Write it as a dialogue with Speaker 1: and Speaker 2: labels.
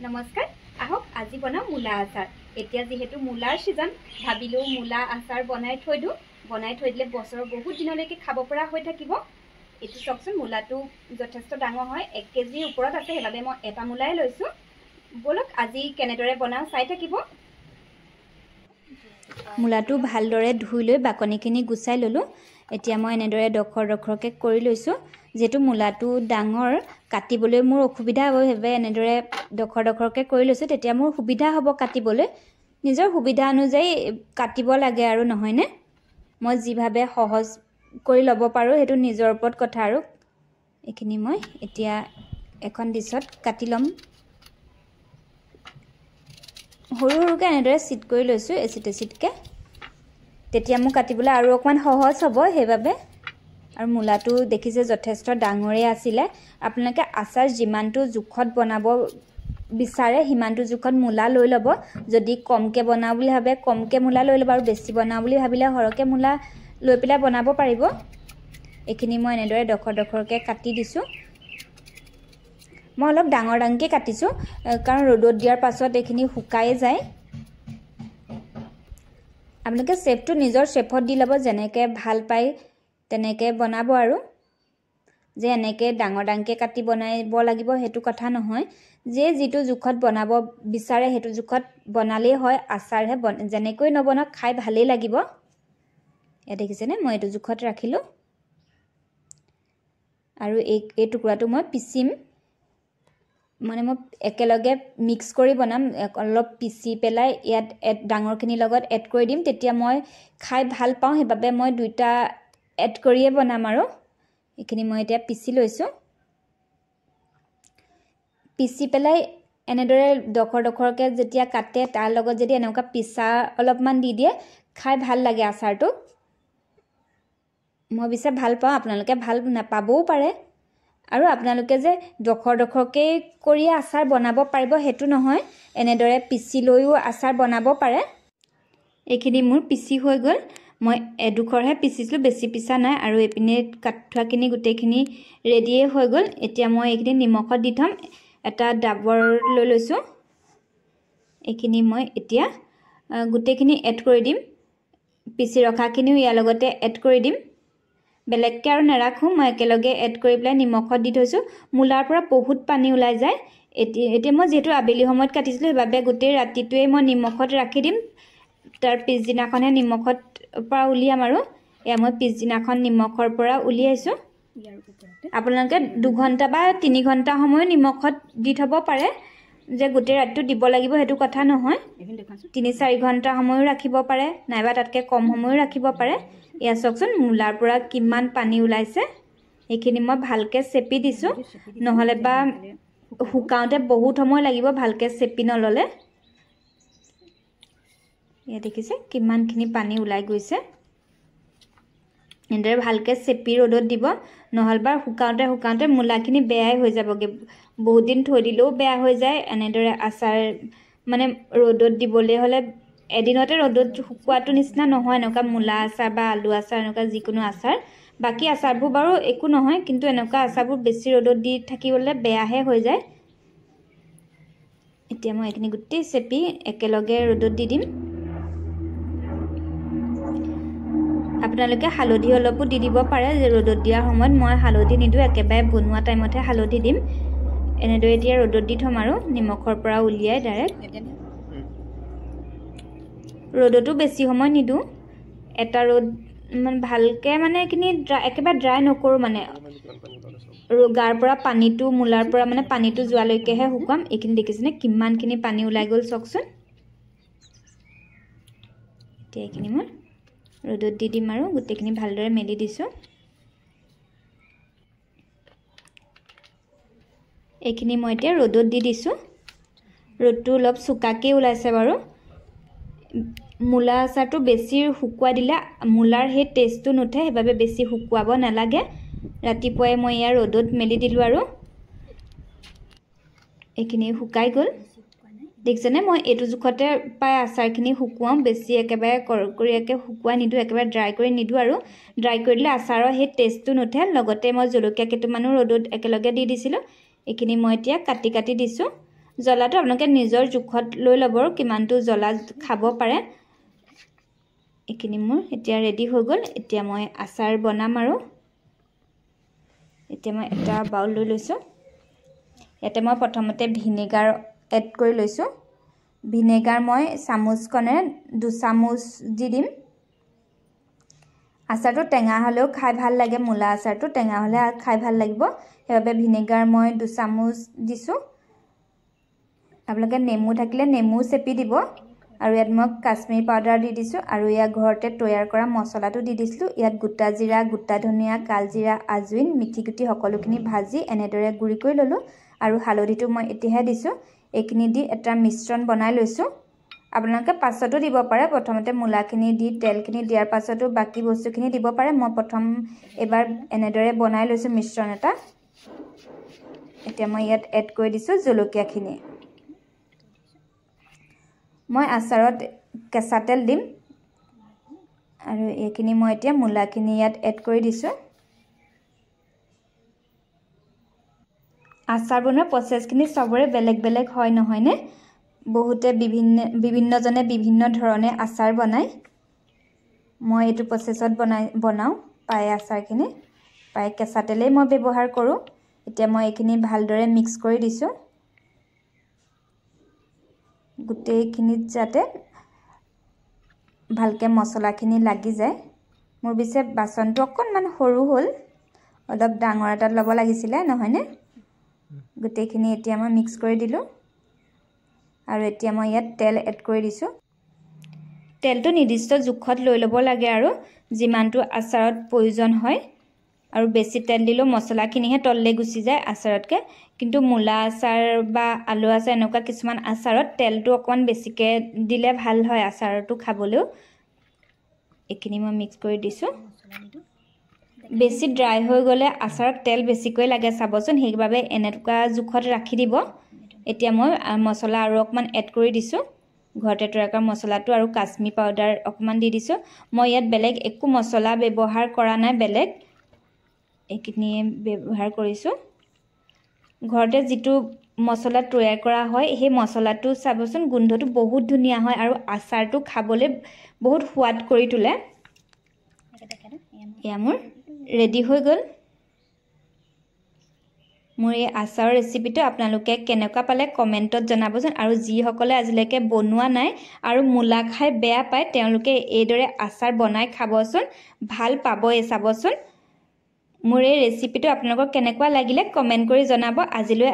Speaker 1: নমস্কাৰ আহক আজি বনাও মূলা আচাৰ এতিয়া যেহেতু মূলাৰ সিজন ভাবিলো মূলা আচাৰ বনাই থৈ দিলে বছৰৰ বহুত দিনলৈকে খাব পৰা হৈ থাকিব এটো চকচোন মূলাটো যথেষ্ট ডাঙৰ হয় 1 কেজি ওপৰত আছে হেবাবে মই এটা মূলাই লৈছো বলক আজি কেনেদৰে বনাও চাই থাকিব মূলাটো ভালদৰে ধুই লৈ বাকনিখিনি গুছাই ললো এতিয়া মই এনেদৰে ডখৰকে কৰি লৈছো যেটো মূলাটো ডাঙৰ কাটিবলৈ মোৰ অসুবিধা হয় হেবে এনেদৰে ডখৰকে কৰি লৈছো তেতিয়া মোৰ সুবিধা হ'ব কাটিবলৈ নিজৰ সুবিধা অনুযায়ী কাটিব লাগে আৰু নহয় নে মই যিভাবে সহজ কৰি লব পাৰো হেতু নিজৰ ওপৰত কথা আৰু এখিনি মই এতিয়া এখন ডিশত কাটি লম সৰুকে এনেদৰে সিট কৰি লৈছো এচিটকে তেতিয়া মই কাটিবলৈ আৰু অকমান সহজ হ'ব হেবাবে আৰু মূলাটো দেখিছে যথেষ্ট ডাঙৰে আছিল আপোনালোকে আচাৰ জিমানটো জুখত বনাব বিচাৰে হিমানটো জুখত মূলা লৈ লব যদি কমকে বনাও বুলি ভাবে কমকে মূলা লৈ লব আৰু বেছি বনাও বুলি ভাবিলে হৰকে মূলা লৈ পেলা বনাব পাৰিব এখিনি মই এনেদৰে ডখৰকে কাটি দিছো মই অলপ ডাঙৰকে কাটিছো কাৰণ ৰ'দত দিয়াৰ পাছত এখিনি শুকাই যায় আপোনালোকে শেপটো নিজৰ শেপত দি লব যেনেকে ভাল পায় তেনেকে বনাব আৰু যে এনেকে ডাঙৰকে কাটি বনাইব লাগিব হেতু কথা নহয় যে যেটো জুখত বনাব বিচাৰে হেতু জুখত বনালে হয় আচাৰ হে যেনেকৈ নবনাক খাই ভালেই লাগিব এ দেখিছে নে মই এটো জুখত ৰাখিলো আৰু এই টুকুৰাটো মই পিচিম মানে মই একেলগে মিক্স কৰি বনাম অলপ পিচি পেলাই ইয়াত ডাঙৰখিনি লগত এড কৰি দিম তেতিয়া মই খাই ভাল পাওঁ হেবাবে মই দুইটা এড কৰিয়ে বনাম আৰু এখিনি মই এতিয়া পিচি লৈছো পিচি পেলাই এনেদৰে ডখৰকে যেতিয়া কাটে তাৰ লগত যদি এনেকা পিসা অলপমান দি দিয়ে খাই ভাল লাগে আচাৰটো মই বিছে ভাল পাওঁ আপোনালোকে ভাল নাপাবও পাৰে আৰু আপোনালোকে যে ডখৰকে কৰি আচাৰ বনাব পাৰিব হেতু নহয় এনেদৰে পিচি লৈও আচাৰ বনাব পাৰে এখিনি মোৰ পিচি হৈ গল মই এডুখৰহে পিচিছো বেছি পিসা নাই আৰু এপিনে কাঠুৱাখিনি গুটেখিনি ৰেডিয়ে হৈ গল এতিয়া মই এখিনি নিমখত দি থম এটা ডাবৰ লৈ লৈছো এখিনি মই এতিয়া গুটেখিনি এড কৰি দিম পিচি ৰখাখিনিও ইয়াৰ লগতে এড কৰি দিম বেলেগকে আৰু নাৰাখো মই একেলগে এড কৰি পেলাই নিমখত দি থৈছো মূলাৰ পৰা বহুত পানী ওলাই যায় এতিয়া মই যেহেতু আবেলি সময়ত কাটিছিলো হেবাবে গুটে ৰাতিটোৱে মই নিমখত ৰাখি দিম তাৰ পিছদিনাখনে নিমখত পৰা উলিয়াম আৰু এয়া মই পিছদিনাখন নিমখৰ পৰা উলিয়াইছো আপোনালোকে 2 ঘণ্টা বা 3 ঘণ্টা সময় নিমখত দি থব পাৰে যে গুটে ৰাতিটো দিব লাগিব হেতু কথা নহয় 3-4 ঘণ্টা সময় ৰাখিব পাৰে নাইবা তাতকে কম সময় ৰাখিব পাৰে ইয়া চকচোন মূলাৰ পৰা কিমান পানী ওলাইছে এখিনি মই ভালকে চেপি দিছো নহলে বা হুকাওতে বহুত সময় লাগিব ভালকে চেপি নললে ইয়া দেখিছে কিমানখিনি পানী ওলাই গৈছে এনেদৰে ভালকে চেপি ৰ'দত দিব নহলবা হুকাওতে মূলাখিনি বেয়াই হৈ যাবগে বহুত দিন থৈ দিলেও বেয়া হৈ যায় এনেদৰে আচাৰ মানে ৰ'দত দিবলে হলে এদিনতে ৰ'দত শুকুৱাটো নিচিনা নহয় এনেকা মূলা আচাৰ বা আলু আচাৰ এনেকা যিকোনো আচাৰ বাকি আচাৰবোৰ বাৰু একো নহয় কিন্তু এনেকা আচাৰবোৰ বেছি ৰ'দত দি থাকিবলে বেয়াহে হৈ যায় এতিয়া মই এখিনি গুটি চেপি একেলগে ৰ'দত দি দিম আপোনালোকে হালধি অলপো দি দিব পাৰে যে ৰ'দত দিয়াৰ সময়ত মই হালধি নিদু একেবাৰে বনোৱা টাইমতে হালধি দিম এনেদৰে এতিয়া ৰ'দত দি থম আৰু নিমখৰ পৰা উলিয়াই ডাইৰেক্ট ৰ'দটো বেছি সময় নিদু এটা ৰ'দ মানে ভালকে মানে কিনি একেবাৰে ড্ৰাই নকৰো মানে গাৰ পৰা পানীটো মূলাৰ পৰা মানে পানীটো যোৱালৈকেহে হুকাম এখিনি দেখিছেনে কিমানখিনি পানী ওলাই গল চকচোন এতিয়া এখিনি মই ৰ'দত দি দিম আৰু গুটেখিনি ভালদৰে মেলি দিছো এখিনি মই এতিয়া ৰ'দত দি দিছো ৰ'দটো অলপ সুকাকে ওলাইছে বাৰু মূলা আচাৰটো বেছি হুকুৱা দিলে মূলাৰ হে টেষ্টটো নুঠে হেবাবে বেছি হুকুৱাব নালাগে ৰাতিপুৱাই মই ইয়াৰ ৰ'দত মেলি দিলো আৰু এখিনি হুকাই গল দেখছনে মই এটো জুখতে পাই আচাৰখিনি হুকুৱাম বেছি একেবাৰে কৰকৰিয়াকে হুকুৱাই নিদু একেবাৰে ড্ৰাই কৰি নিদু আৰু ড্ৰাই কৰিলে আচাৰৰ হে টেষ্টটো নুঠে লগতে মই জলকীয়া কেইটামানো ৰ'দত একেলগে দি দিছিলো এখিনি মই এতিয়া কাটি দিছো জ্বলাটো আপোনালোকে নিজৰ জোখত লৈ ল'ব কিমানটো জ্বলা খাব পাৰে এইখিনি মোৰ এতিয়া ৰেডি হৈ গ'ল এতিয়া মই আচাৰ বনাম আৰু এতিয়া মই এটা বাউল লৈ লৈছোঁ ইয়াতে মই প্ৰথমতে ভিনেগাৰ এড কৰি লৈছোঁ ভিনেগাৰ মই চামুচকণে 2 চামুচ দি দিম আচাৰটো টেঙা হ'লেও খাই ভাল লাগে মূলা আচাৰটো টেঙা হ'লে খাই ভাল লাগিব সেইবাবে ভিনেগাৰ মই 2 চামুচ দিছোঁ আপোনালোকে নেমু থাকিলে নেমু চেপি দিব আৰু ইয়াত মই কাশ্মীৰ পাউডাৰ দি দিছোঁ আৰু ইয়াত ঘৰতে তৈয়াৰ কৰা মছলাটো দি দিছিলোঁ ইয়াত গোটা জিৰা গোটা ধনিয়া কালজিৰা আজুইন মিঠিগুটি সকলোখিনি ভাজি এনেদৰে গুড়ি কৰি ল'লোঁ আৰু হালধিটো মই এতিয়াহে দিছোঁ এইখিনি দি এটা মিশ্ৰণ বনাই লৈছোঁ আপোনালোকে পাছতো দিব পাৰে প্ৰথমতে মূলাখিনি দি তেলখিনি দিয়াৰ পাছতো বাকি বস্তুখিনি দিব পাৰে মই প্ৰথম এবাৰ এনেদৰে বনাই লৈছোঁ মিশ্ৰণ এটা এতিয়া মই ইয়াত এড কৰি দিছোঁ জলকীয়াখিনি মই আচাৰত কেঁচা তেল দিম আৰু এইখিনি মই এতিয়া মূলাখিনি ইয়াত এড কৰি দিছোঁ আচাৰ বনোৱাৰ প্ৰচেছখিনি সবৰে বেলেগ বেলেগ হয় নহয়নে বহুতে বিভিন্নজনে বিভিন্ন ধৰণে আচাৰ বনায় মই এইটো প্ৰচেছত বনাওঁ পাই আচাৰখিনি পাই কেঁচা তেলেই মই ব্যৱহাৰ কৰোঁ এতিয়া মই এইখিনি ভালদৰে মিক্স কৰি দিছোঁ গোটেইখিনিত যাতে ভালকৈ মছলাখিনি লাগি যায় মোৰ পিছে বাচনটো অকণমান সৰু হ'ল অলপ ডাঙৰ এটা ল'ব লাগিছিলে নহয়নে গোটেইখিনি এতিয়া মই মিক্স কৰি দিলোঁ আৰু এতিয়া মই ইয়াত তেল এড কৰি দিছোঁ তেলটো নিৰ্দিষ্ট জোখত লৈ ল'ব লাগে আৰু যিমানটো আচাৰত প্ৰয়োজন হয় আৰু বেছি তেল দিলেও মছলাখিনিহে তললৈ গুচি যায় আচাৰতকৈ কিন্তু মূলা আচাৰ বা আলু আচাৰ এনেকুৱা কিছুমান আচাৰত তেলটো অকণমান বেছিকৈ দিলে ভাল হয় আচাৰটো খাবলৈও এইখিনি মই মিক্স কৰি দিছোঁ বেছি ড্ৰাই হৈ গ'লে আচাৰত তেল বেছিকৈ লাগে চাবচোন সেইবাবে এনেকুৱা জোখত ৰাখি দিব এতিয়া মই মছলা আৰু অকণমান এড কৰি দিছোঁ ঘৰতে তৈয়াৰ কৰা মছলাটো আৰু কাশ্মীৰ পাউডাৰ অকণমান দি দিছোঁ মই ইয়াত বেলেগ একো মছলা ব্যৱহাৰ কৰা নাই বেলেগ এইখিনি ব্যৱহাৰ কৰিছোঁ ঘৰতে যিটো মছলা তৈয়াৰ কৰা হয় সেই মছলাটো চাবচোন গোন্ধটো বহুত ধুনীয়া হয় আৰু আচাৰটো খাবলৈ বহুত সোৱাদ কৰি তোলে এয়া মোৰ ৰেডি হৈ গ'ল মোৰ এই আচাৰৰ ৰেচিপিটো আপোনালোকে কেনেকুৱা পালে কমেণ্টত জনাবচোন আৰু যিসকলে আজিলৈকে বনোৱা নাই আৰু মূলা খাই বেয়া পায় তেওঁলোকে এইদৰে আচাৰ বনাই খাবচোন ভাল পাবই চাবচোন মোৰ এই ৰেচিপিটো আপোনালোকক কেনেকুৱা লাগিলে কমেণ্ট কৰি জনাব আজিলৈ